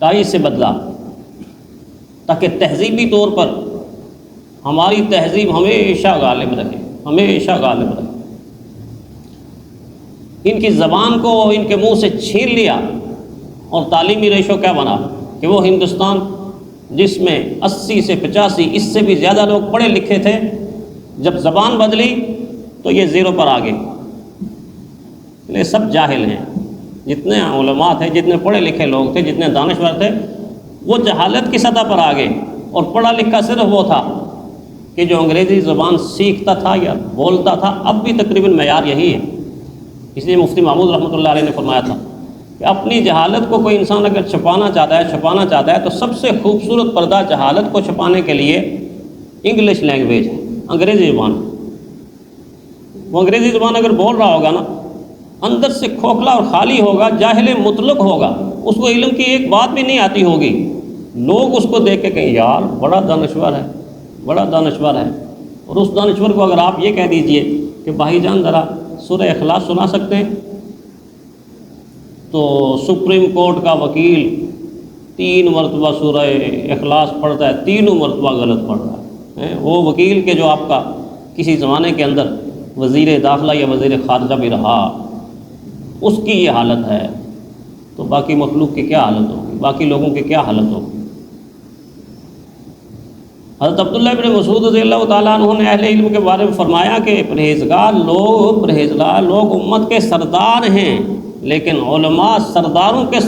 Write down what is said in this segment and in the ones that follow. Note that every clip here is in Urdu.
ٹائی سے بدلا تاکہ تہذیبی طور پر ہماری تہذیب ہمیشہ غالب رہے، ہمیشہ غالب رہے۔ ان کی زبان کو ان کے منہ سے چھین لیا، اور تعلیمی ریشو کیا بنا کہ وہ ہندوستان جس میں 80 سے 85 اس سے بھی زیادہ لوگ پڑھے لکھے تھے، جب زبان بدلی تو یہ زیرو پر آ گئے۔ یہ سب جاہل ہیں، جتنے علماء تھے، جتنے پڑھے لکھے لوگ تھے، جتنے دانشور تھے، وہ جہالت کی سطح پر آ گئے، اور پڑھا لکھا صرف وہ تھا کہ جو انگریزی زبان سیکھتا تھا یا بولتا تھا۔ اب بھی تقریباً معیار یہی ہے۔ اس لیے مفتی محمود رحمۃ اللہ علیہ نے فرمایا تھا کہ اپنی جہالت کو کوئی انسان اگر چھپانا چاہتا ہے تو سب سے خوبصورت پردہ جہالت کو چھپانے کے لیے انگلش لینگویج ہے، انگریزی زبان۔ وہ انگریزی زبان اگر بول رہا ہوگا نا، اندر سے کھوکھلا اور خالی ہوگا، جاہل مطلق ہوگا، اس کو علم کی ایک بات بھی نہیں آتی ہوگی، لوگ اس کو دیکھ کے کہیں یار بڑا دانشور ہے، بڑا دانشور ہے۔ اور اس دانشور کو اگر آپ یہ کہہ دیجئے کہ بھائی جان ذرا سورہ اخلاص سنا سکتے ہیں، تو سپریم کورٹ کا وکیل 3 مرتبہ سورہ اخلاص پڑھتا ہے، 3 مرتبہ غلط پڑھ رہا ہے۔ وہ وکیل کے جو آپ کا کسی زمانے کے اندر وزیر داخلہ یا وزیر خارجہ بھی رہا، اس کی یہ حالت ہے، تو باقی مخلوق کی کیا حالت ہوگی، باقی لوگوں کی کیا حالت ہوگی۔ حضرت عبداللہ بن مسعود رضی اللہ تعالیٰ عنہ نے اہل علم کے بارے میں فرمایا کہ پرہیزگار لوگ امت کے سردار ہیں، لیکن علماء سرداروں کے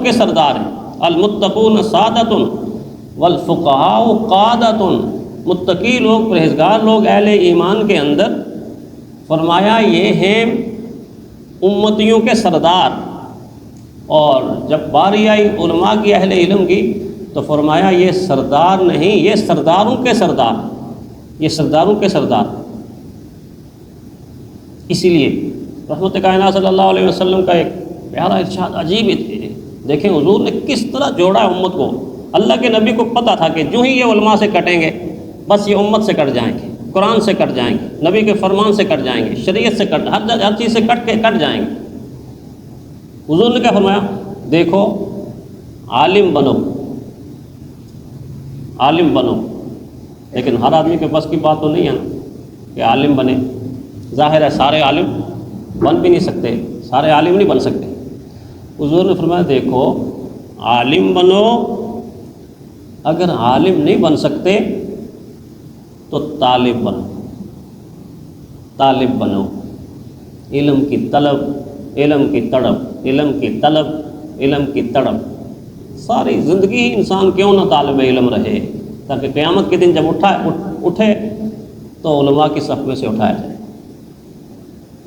سردار ہیں۔ المتقون سادۃ والفقہاء قادۃ۔ متقی لوگ، پرہیزگار لوگ اہل ایمان کے اندر فرمایا یہ ہیں امتیوں کے سردار، اور جب باری آئی علماء کی، اہل علم کی، تو فرمایا یہ سردار نہیں، یہ سرداروں کے سردار، یہ سرداروں کے سردار۔ اسی لیے رحمت کائنات صلی اللہ علیہ وسلم کا ایک پیارا ارشاد عجیب ہے۔ دیکھیں حضور نے کس طرح جوڑا ہے امت کو۔ اللہ کے نبی کو پتہ تھا کہ جو ہی یہ علماء سے کٹیں گے بس یہ امت سے کٹ جائیں گے، قرآن سے کٹ جائیں گے، نبی کے فرمان سے کٹ جائیں گے، شریعت سے کٹ، ہر چیز سے کٹ جائیں گے۔ حضور نے کیا فرمایا؟ دیکھو عالم بنو، عالم بنو، لیکن ہر آدمی کے پاس کی بات تو نہیں ہے نا کہ عالم بنے۔ ظاہر ہے سارے عالم بن بھی نہیں سکتے، سارے عالم نہیں بن سکتے۔ حضور نے فرمایا دیکھو عالم بنو، اگر عالم نہیں بن سکتے تو طالب بنو، طالب بنو۔ علم کی طلب، علم کی تڑپ، علم کی طلب، علم کی تڑپ۔ ساری زندگی انسان کیوں نہ طالب علم رہے، تاکہ قیامت کے دن جب اٹھے تو علماء کی صف میں سے اٹھایا جائے،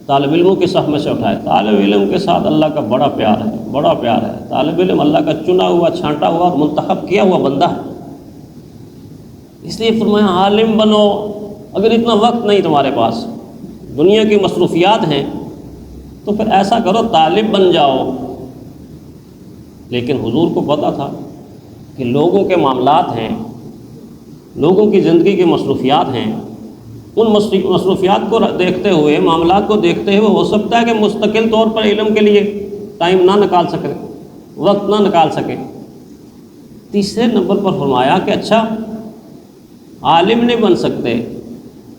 طالب علموں کی صف میں سے اٹھائے۔ طالب علم کے ساتھ اللہ کا بڑا پیار ہے، بڑا پیار ہے۔ طالب علم اللہ کا چنا ہوا، چھانٹا ہوا اور منتخب کیا ہوا بندہ ہے۔ اس لیے فرمایا عالم بنو۔ اگر اتنا وقت نہیں تمہارے پاس، دنیا کی مصروفیات ہیں، تو پھر ایسا کرو طالب بن جاؤ۔ لیکن حضور کو پتہ تھا کہ لوگوں کے معاملات ہیں، لوگوں کی زندگی کی مصروفیات ہیں، ان مصروفیات کو دیکھتے ہوئے، معاملات کو دیکھتے ہوئے ہو سکتا ہے کہ مستقل طور پر علم کے لیے ٹائم نہ نکال سکے، وقت نہ نکال سکے۔ تیسرے نمبر پر فرمایا کہ اچھا عالم نہیں بن سکتے،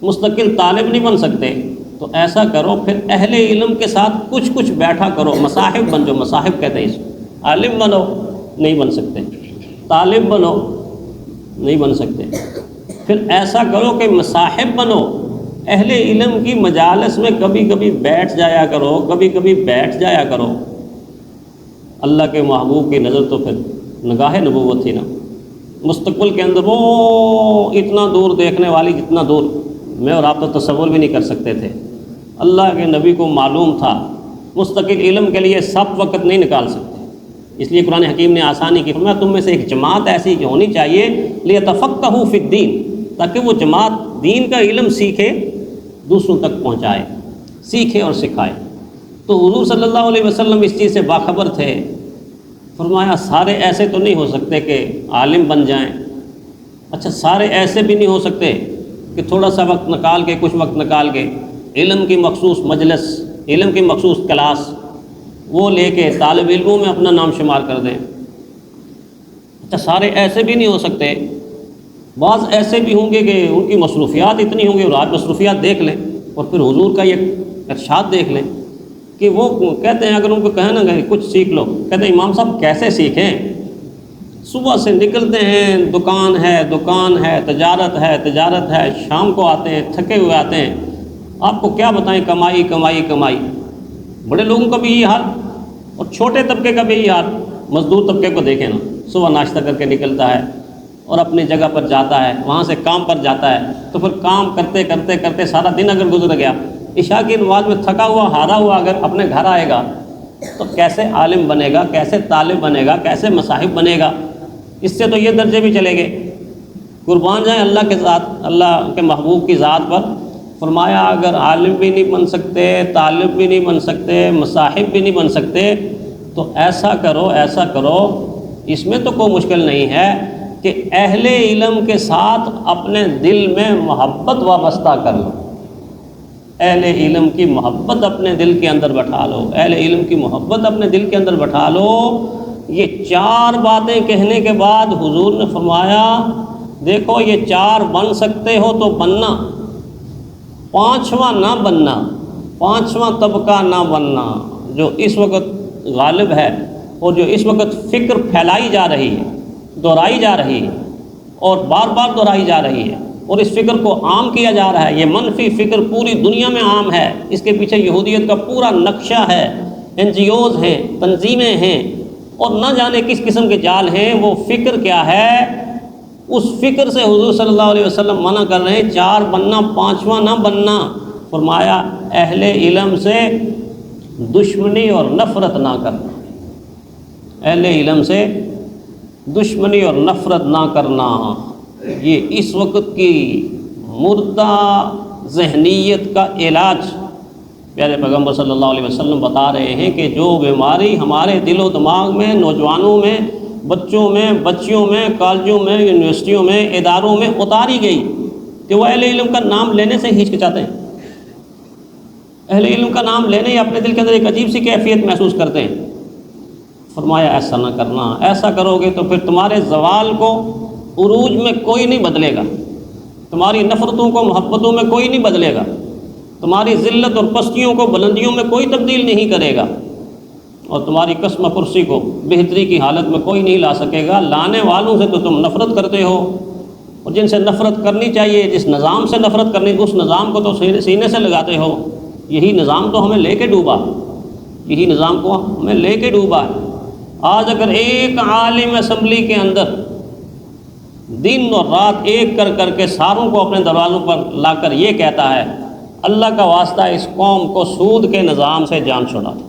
مستقل طالب نہیں بن سکتے، تو ایسا کرو پھر اہل علم کے ساتھ کچھ بیٹھا کرو، مصاحب بن جاؤ، مصاحب کہتے ہیں اس کو۔ عالم بنو نہیں بن سکتے، طالب بنو نہیں بن سکتے، پھر ایسا کرو کہ مصاحب بنو، اہل علم کی مجالس میں کبھی کبھی بیٹھ جایا کرو، کبھی کبھی بیٹھ جایا کرو۔ اللہ کے محبوب کی نظر تو پھر نگاہ نبوت تھی نا، مستقبل کے اندر وہ اتنا دور دیکھنے والی، جتنا دور میں اور آپ تو تصور بھی نہیں کر سکتے تھے۔ اللہ کے نبی کو معلوم تھا مستقل علم کے لیے سب وقت نہیں نکال سکتے، اس لیے قرآن حکیم نے آسانی کی، فرمایا تم میں سے ایک جماعت ایسی کی ہونی چاہیے لیتفقہوا فی الدین، تاکہ وہ جماعت دین کا علم سیکھے، دوسروں تک پہنچائے، سیکھے اور سکھائے۔ تو حضور صلی اللہ علیہ وسلم اس چیز سے باخبر تھے۔ فرمایا سارے ایسے تو نہیں ہو سکتے کہ عالم بن جائیں، اچھا سارے ایسے بھی نہیں ہو سکتے کہ تھوڑا سا وقت نکال کے، کچھ وقت نکال کے علم کی مخصوص مجلس، علم کی مخصوص کلاس وہ لے کے طالب علموں میں اپنا نام شمار کر دیں۔ اچھا سارے ایسے بھی نہیں ہو سکتے، بعض ایسے بھی ہوں گے کہ ان کی مصروفیات اتنی ہوں گی، اور آج مصروفیات دیکھ لیں اور پھر حضور کا یہ ارشاد دیکھ لیں کہ وہ کہتے ہیں، اگر ان کو کہیں نا کہ کچھ سیکھ لو، کہتے ہیں امام صاحب کیسے سیکھیں؟ صبح سے نکلتے ہیں، دکان ہے، تجارت ہے، شام کو آتے ہیں، تھکے ہوئے آتے ہیں، آپ کو کیا بتائیں، کمائی۔ بڑے لوگوں کا بھی یہی حال، اور چھوٹے طبقے کا بھی یہی حال۔ مزدور طبقے کو دیکھیں نا، صبح ناشتہ کر کے نکلتا ہے اور اپنی جگہ پر جاتا ہے، وہاں سے کام پر جاتا ہے، تو پھر کام کرتے سارا دن اگر گزر گیا، عشاء کی نماز میں تھکا ہوا ہارا ہوا اگر اپنے گھر آئے گا تو کیسے عالم بنے گا، کیسے طالب بنے گا، کیسے مصاحب بنے گا؟ اس سے تو یہ درجے بھی چلے گئے۔ قربان جائیں اللہ کے ذات، اللہ کے محبوب کی ذات پر، فرمایا اگر عالم بھی نہیں بن سکتے، طالب بھی نہیں بن سکتے، مصاحب بھی نہیں بن سکتے، تو ایسا کرو، اس میں تو کوئی مشکل نہیں ہے کہ اہل علم کے ساتھ اپنے دل میں محبت وابستہ کر لو، اہل علم کی محبت اپنے دل کے اندر بٹھا لو، اہل علم کی محبت اپنے دل کے اندر بٹھا لو۔ یہ 4 باتیں کہنے کے بعد حضور نے فرمایا دیکھو یہ 4 بن سکتے ہو تو بننا، 5واں نہ بننا، 5واں طبقہ نہ بننا، جو اس وقت غالب ہے اور جو اس وقت فکر پھیلائی جا رہی ہے، دہرائی جا رہی ہے اور بار بار دہرائی جا رہی ہے، اور اس فکر کو عام کیا جا رہا ہے۔ یہ منفی فکر پوری دنیا میں عام ہے، اس کے پیچھے یہودیت کا پورا نقشہ ہے، NGOs ہیں، تنظیمیں ہیں، اور نہ جانے کس قسم کے جال ہیں۔ وہ فکر کیا ہے؟ اس فکر سے حضور صلی اللہ علیہ وسلم منع کر رہے ہیں، 4 بننا، 5واں نہ بننا۔ فرمایا اہل علم سے دشمنی اور نفرت نہ کرنا، اہل علم سے دشمنی اور نفرت نہ کرنا۔ یہ اس وقت کی مردہ ذہنیت کا علاج پیارے پیغمبر صلی اللہ علیہ وسلم بتا رہے ہیں کہ جو بیماری ہمارے دل و دماغ میں، نوجوانوں میں، بچوں میں، بچیوں میں، کالجوں میں، یونیورسٹیوں میں، اداروں میں اتاری گئی کہ وہ اہل علم کا نام لینے سے ہچکچاتے ہیں، اہل علم کا نام لینے ہی اپنے دل کے اندر ایک عجیب سی کیفیت محسوس کرتے ہیں۔ فرمایا ایسا نہ کرنا، ایسا کرو گے تو پھر تمہارے زوال کو عروج میں کوئی نہیں بدلے گا، تمہاری نفرتوں کو محبتوں میں کوئی نہیں بدلے گا، تمہاری ذلت اور پستیوں کو بلندیوں میں کوئی تبدیل نہیں کرے گا، اور تمہاری قسم پرسی کو بہتری کی حالت میں کوئی نہیں لا سکے گا۔ لانے والوں سے تو تم نفرت کرتے ہو، اور جن سے نفرت کرنی چاہیے، جس نظام سے نفرت کرنی، اس نظام کو تو سینے سے لگاتے ہو۔ یہی نظام تو ہمیں لے کے ڈوبا، یہی نظام کو ہمیں لے کے ڈوبا ہے۔ آج اگر ایک عالم اسمبلی کے اندر دن اور رات ایک کر کے ساروں کو اپنے دروازوں پر لا کر یہ کہتا ہے اللہ کا واسطہ اس قوم کو سود کے نظام سے جان چھوڑا دو،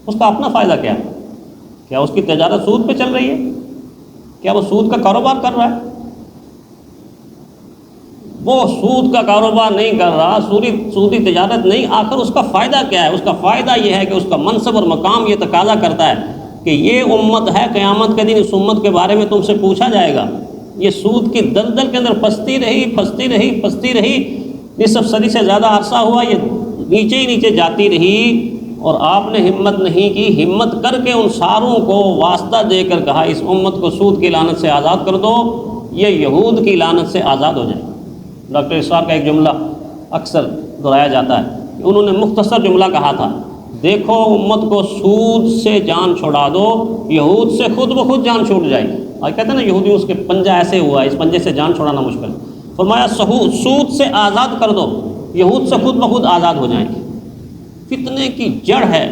اس کا اپنا فائدہ کیا ہے؟ کیا اس کی تجارت سود پہ چل رہی ہے؟ کیا وہ سود کا کاروبار کر رہا ہے؟ وہ سود کا کاروبار نہیں کر رہا، سودی تجارت نہیں، آخر اس کا فائدہ کیا ہے؟ اس کا فائدہ یہ ہے کہ اس کا منصب اور مقام یہ تقاضا کرتا ہے کہ یہ امت ہے، قیامت کے دن اس امت کے بارے میں تم سے پوچھا جائے گا۔ یہ سود کی دلدل کے اندر پھنستی رہی، نصف صدی سے زیادہ عرصہ ہوا، یہ نیچے ہی نیچے جاتی رہی، اور آپ نے ہمت نہیں کی، ہمت کر کے ان ساروں کو واسطہ دے کر کہا اس امت کو سود کی لعنت سے آزاد کر دو، یہ یہود کی لعنت سے آزاد ہو جائے۔ ڈاکٹر اسحاق کا ایک جملہ اکثر دہرایا جاتا ہے، انہوں نے مختصر جملہ کہا تھا، دیکھو امت کو سود سے جان چھوڑا دو، یہود سے خود بخود جان چھوٹ جائے گی۔ اور کہتے ہیں نا یہودیوں اس کے پنجہ ایسے ہوا ہے، اس پنجے سے جان چھوڑانا مشکل۔ فرمایا سود سے آزاد کر دو، یہود سے خود بخود آزاد ہو جائیں گے۔ فتنے کی جڑ ہے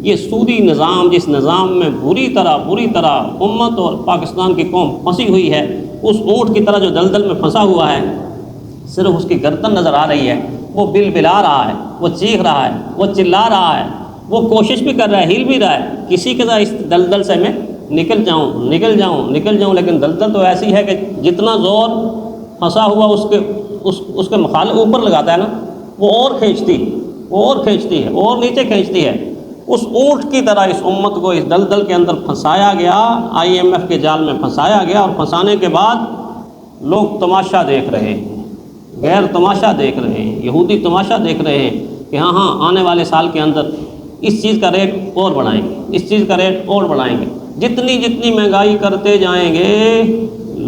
یہ سودی نظام، جس نظام میں بری طرح امت اور پاکستان کی قوم پھنسی ہوئی ہے، اس اونٹ کی طرح جو دلدل میں پھنسا ہوا ہے، صرف اس کی گردن نظر آ رہی ہے، وہ بلا رہا ہے، وہ چیخ رہا ہے، وہ چلا رہا ہے، وہ کوشش بھی کر رہا ہے، ہل بھی رہا ہے کسی کے ذرا اس دلدل سے میں نکل جاؤں، لیکن دلدل تو ایسی ہے کہ جتنا زور پھنسا ہوا اس کے مخالف اوپر لگاتا ہے نا، وہ اور کھینچتی ہے اور نیچے کھینچتی ہے۔ اس اونٹ کی طرح اس امت کو اس دلدل کے اندر پھنسایا گیا، IMF کے جال میں پھنسایا گیا، اور پھنسانے کے بعد لوگ تماشا دیکھ رہے ہیں، غیر تماشا دیکھ رہے ہیں، یہودی تماشا دیکھ رہے ہیں کہ ہاں آنے والے سال کے اندر اس چیز کا ریٹ اور بڑھائیں گے، اس چیز کا ریٹ اور بڑھائیں گے۔ جتنی جتنی مہنگائی کرتے جائیں گے،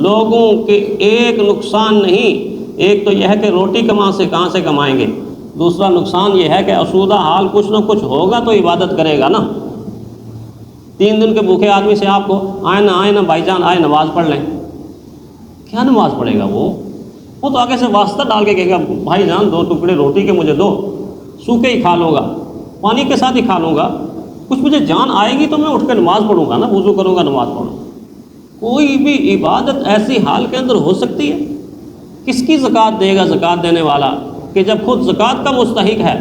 لوگوں کے ایک نقصان نہیں، ایک تو یہ ہے کہ روٹی کہاں سے کمائیں گے، دوسرا نقصان یہ ہے کہ آسودہ حال کچھ نہ کچھ ہوگا تو عبادت کرے گا نا۔ 3 دن کے بھوکے آدمی سے آپ کو آئے نا بھائی جان آئے نماز پڑھ لیں، کیا نماز پڑھے گا وہ تو آگے سے واسطہ ڈال کے کہے گا بھائی جان 2 ٹکڑے روٹی کے مجھے دو، سوکھے ہی کھا لوں گا، پانی کے ساتھ ہی کھا لوں گا، کچھ مجھے جان آئے گی تو میں اٹھ کے نماز پڑھوں گا نا، وضو کروں گا نماز پڑھوں گا۔ کوئی بھی عبادت ایسی حال کے اندر ہو سکتی ہے؟ کس کی زکوٰۃ دے گا زکوٰۃ دینے والا کہ جب خود زکوٰۃ کا مستحق ہے؟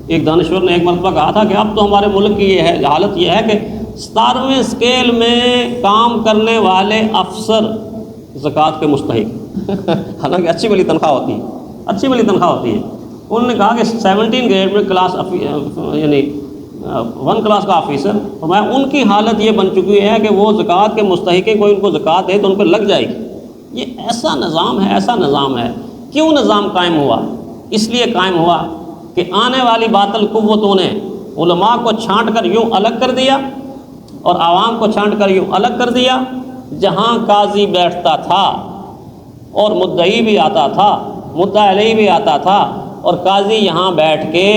ایک دانشور نے ایک مرتبہ کہا تھا کہ اب تو ہمارے ملک کی حالت یہ ہے کہ 17ویں اسکیل میں کام کرنے والے افسر زکوٰۃ کے مستحق حالانکہ اچھی بلی تنخواہ ہوتی ہے، انہوں نے کہا کہ 17 گریڈ میں کلاس یعنی 1 کلاس کا آفیسر، فرمایا ان کی حالت یہ بن چکی ہے کہ وہ زکوٰۃ کے مستحق ہیں، کوئی ان کو زکوٰۃ دے تو ان کو لگ جائے گی۔ یہ ایسا نظام ہے۔ کیوں نظام قائم ہوا؟ اس لیے قائم ہوا کہ آنے والی باطل قوتوں نے علماء کو چھانٹ کر یوں الگ کر دیا اور عوام کو چھانٹ کر یوں الگ کر دیا۔ جہاں قاضی بیٹھتا تھا اور مدعی بھی آتا تھا، مدعی علیہ بھی آتا تھا، اور قاضی یہاں بیٹھ کے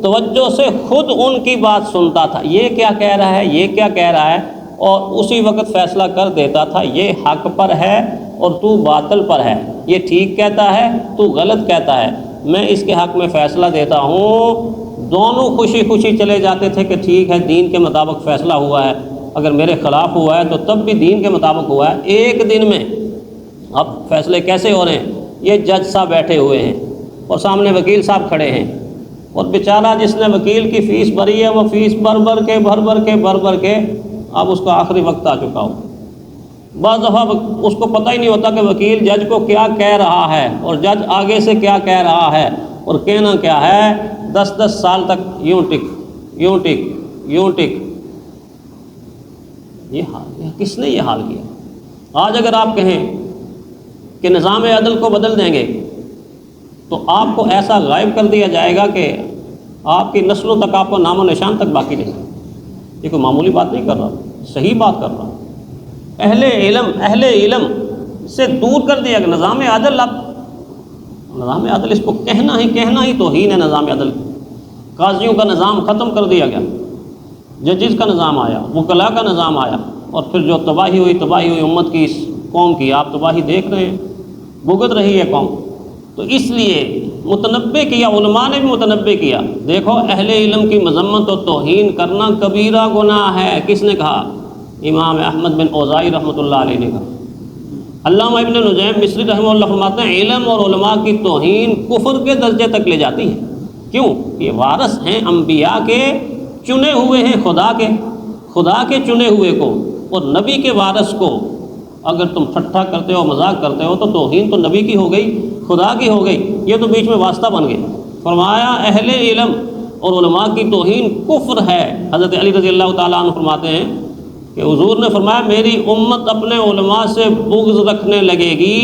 توجہ سے خود ان کی بات سنتا تھا، یہ کیا کہہ رہا ہے، یہ کیا کہہ رہا ہے، اور اسی وقت فیصلہ کر دیتا تھا یہ حق پر ہے اور تو باطل پر ہے، یہ ٹھیک کہتا ہے تو غلط کہتا ہے، میں اس کے حق میں فیصلہ دیتا ہوں۔ دونوں خوشی خوشی چلے جاتے تھے کہ ٹھیک ہے دین کے مطابق فیصلہ ہوا ہے، اگر میرے خلاف ہوا ہے تو تب بھی دین کے مطابق ہوا ہے۔ ایک دن میں اب فیصلے کیسے ہو رہے ہیں؟ یہ جج صاحب بیٹھے ہوئے ہیں اور سامنے وکیل صاحب کھڑے ہیں، اور بیچارہ جس نے وکیل کی فیس بھری ہے وہ فیس بھر کے اب اس کا آخری وقت آ چکا ہو۔ بعض دفعہ اس کو پتہ ہی نہیں ہوتا کہ وکیل جج کو کیا کہہ رہا ہے اور جج آگے سے کیا کہہ رہا ہے، اور کہنا کیا ہے، 10 سال تک یوں ٹک۔ یہ حال، کس نے یہ حال کیا؟ آج اگر آپ کہیں کہ نظام عدل کو بدل دیں گے تو آپ کو ایسا غائب کر دیا جائے گا کہ آپ کی نسلوں تک آپ کو نام و نشان تک باقی نہیں۔ یہ کوئی معمولی بات نہیں کر رہا، صحیح بات کر رہا۔ اہل علم سے دور کر دیا کہ نظام عدل، اب نظام عدل اس کو کہنا ہی توہین ہے۔ نظام عدل، قاضیوں کا نظام ختم کر دیا گیا، ججز کا نظام آیا، وکلاء کا نظام آیا، اور پھر جو تباہی ہوئی امت کی، اس قوم کی آپ تباہی دیکھ رہے ہیں، بھگت رہی ہے قوم۔ تو اس لیے متنبع کیا، علماء نے بھی متنبع کیا، دیکھو اہل علم کی مذمت و توہین کرنا کبیرہ گناہ ہے۔ کس نے کہا؟ امام احمد بن اوزائی رحمۃ اللہ علیہ نے کہا۔ علامہ ابن نجیم مصری رحمہ اللہ فرماتے ہیں علم اور علماء کی توہین کفر کے درجے تک لے جاتی ہے۔ کیوں؟ یہ وارث ہیں انبیاء کے، چنے ہوئے ہیں خدا کے چنے ہوئے کو، اور نبی کے وارث کو اگر تم ٹھٹھا کرتے ہو، مذاق کرتے ہو، تو توہین تو نبی کی ہو گئی، خدا کی ہو گئی، یہ تو بیچ میں واسطہ بن گئے۔ فرمایا اہل علم اور علماء کی توہین کفر ہے۔ حضرت علی رضی اللہ تعالیٰ عنہ فرماتے ہیں کہ حضور نے فرمایا میری امت اپنے علماء سے بغض رکھنے لگے گی،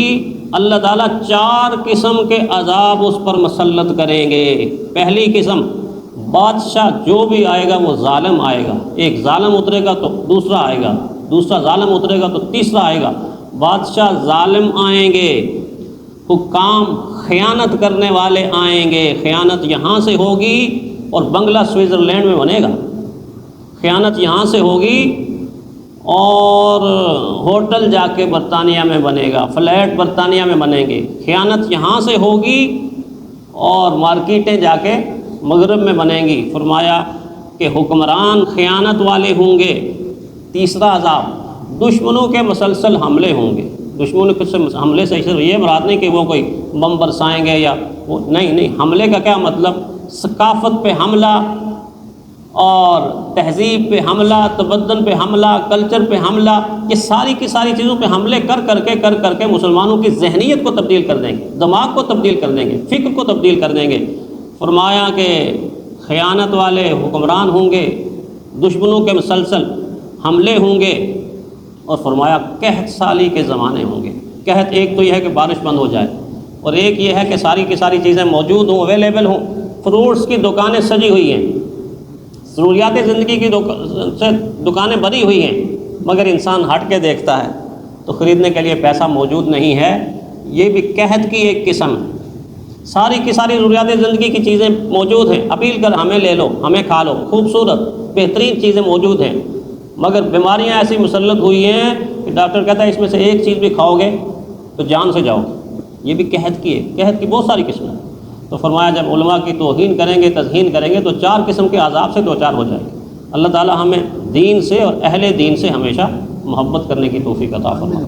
اللہ تعالیٰ 4 قسم کے عذاب اس پر مسلط کریں گے۔ پہلی قسم، بادشاہ جو بھی آئے گا وہ ظالم آئے گا، ایک ظالم اترے گا تو دوسرا آئے گا، دوسرا ظالم اترے گا تو تیسرا آئے گا۔ بادشاہ ظالم آئیں گے، حکام خیانت کرنے والے آئیں گے، خیانت یہاں سے ہوگی اور بنگلہ سوئٹزرلینڈ میں بنے گا، خیانت یہاں سے ہوگی اور ہوٹل جا کے برطانیہ میں بنے گا، فلیٹ برطانیہ میں بنیں گے، خیانت یہاں سے ہوگی اور مارکیٹیں جا کے مغرب میں بنیں گی۔ فرمایا کہ حکمران خیانت والے ہوں گے۔ تیسرا عذاب، دشمنوں کے مسلسل حملے ہوں گے۔ دشمنوں کے حملے سے یہ مراد نہیں کہ وہ کوئی بم برسائیں گے یا وہ نہیں، حملے کا کیا مطلب، ثقافت پہ حملہ اور تہذیب پہ حملہ، تمدن پہ حملہ، کلچر پہ حملہ، یہ ساری کی ساری چیزوں پہ حملے کر کے مسلمانوں کی ذہنیت کو تبدیل کر دیں گے، دماغ کو تبدیل کر دیں گے، فکر کو تبدیل کر دیں گے۔ فرمایا کہ خیانت والے حکمران ہوں گے، دشمنوں کے مسلسل حملے ہوں گے، اور فرمایا قحط سالی کے زمانے ہوں گے۔ قحط ایک تو یہ ہے کہ بارش بند ہو جائے، اور ایک یہ ہے کہ ساری کی ساری چیزیں موجود ہوں، اویلیبل ہوں، فروٹس کی دکانیں سجی ہوئی ہیں، ضروریات زندگی کی سے دکانیں بھری ہوئی ہیں، مگر انسان ہٹ کے دیکھتا ہے تو خریدنے کے لیے پیسہ موجود نہیں ہے۔ یہ بھی قحط کی ایک قسم ہے۔ ساری کی ساری ضروریات زندگی کی چیزیں موجود ہیں، اپیل کر ہمیں لے لو، ہمیں کھا لو، خوبصورت بہترین چیزیں موجود ہیں، مگر بیماریاں ایسی مسلط ہوئی ہیں کہ ڈاکٹر کہتا ہے اس میں سے ایک چیز بھی کھاؤ گے تو جان سے جاؤ۔ یہ بھی قحط کی ہے، قحط کی بہت ساری قسمیں ہیں۔ تو فرمایا جب علماء کی توہین کریں گے، تذہین کریں گے تو 4 قسم کے عذاب سے 2 4 ہو جائیں گے۔ اللہ تعالی ہمیں دین سے اور اہل دین سے ہمیشہ محبت کرنے کی توفیق عطا فرمائے۔